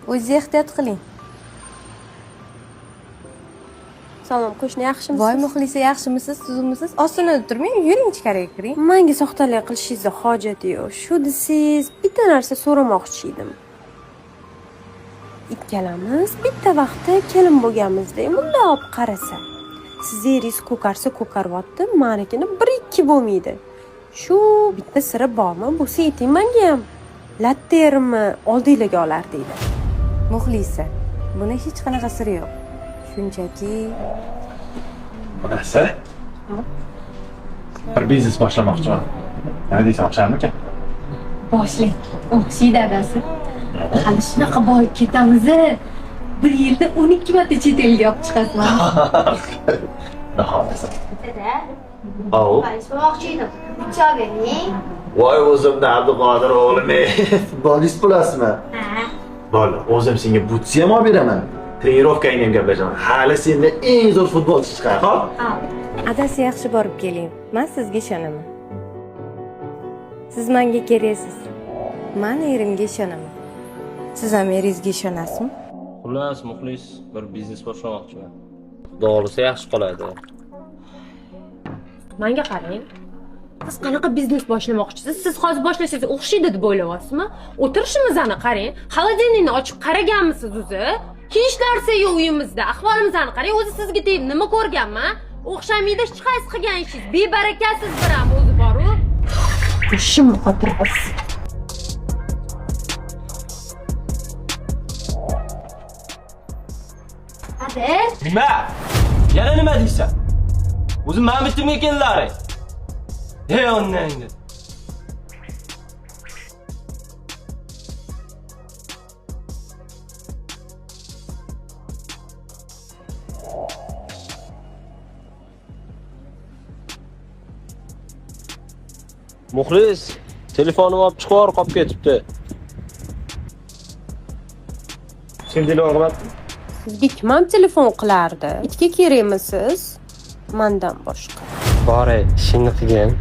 O'zingiz ehtiyot qiling. Salom, qo'shni yaxshimisiz? Voy Muxlisa, yaxshimisiz, tuzukmisiz? Ostonada turmang, yuring ichkariga kiring. Menga soxtalik qilishingizda hojat yo'q. Shu desiz, bitta narsa so'ramoqchi edim. Ikkalamiz bitta vaqtda kelin bo'lganmizda, bunday olib qarasa, sizeringiz ko'karsa ko'karyapti, menikini 1-2 bo'lmaydi. Shu bitta siri bormi? Bo'lsa ayting menga ham. Lattermi oldinglarga olar deydi. Muxlisa, buni hech qanaqa siri yo'q. Shunchaki Onasi? Bir biznes boshlamoqchiman. Nima deysan, o'xsharmikan? Boshlang. O'xshaydi dadasi. Hali shunaqa boyib ketamiz. Bir yilda 12 marta chet elga olib chiqasizman. Nahotasi. Dada, Au. so'ramoqchi edim. Uchog'ing? Voy o'zimni Abduqodir o'g'lim, futbolist bo'lasizmi? Ha. Bo'ldi, o'zim senga butsi ham olib beraman. Trenirovkangni ham gaplashaman. Hali sendan eng zo'r futbolchi chiqar, xo'p? adasi yaxshi borib keling. Men sizga ishonaman. Siz menga keraksiz. Men erimga ishonaman. Siz ham eringizga ishonasizmi? Xullas, muxlis bir biznes boshlamoqchiman. Xudo yaxshi qoladi. Menga qarang. Siz qanaqa biznes boshlamoqchisiz? Siz hozir boshlasangiz o'xshaydi deb o'ylayapsizmi? O'tirishimizni qarang. Xolodilnikni ochib qaraganmisiz o'zi? Hech narsa yo'q uyimizda. Ahvolimizni qarang. O'zi sizga tegib nima ko'rganman? O'xshamaydi, hech qaysi qilgan ishingiz. Bebarakasiz bir ham o'zi bor-ku. Boshimni qotirasiz. Ade, Nima? Yana nima deysan? O'zim men bitdim ekanlaring. Ey onnangni. Muxlis, telefonimni olib chiqar, qolib ketibdi. Kim dilorat? Sizga kim ham telefon qilardi? Itga kerakmisiz? Mendan boshqa. Bore, ishingni qilgin.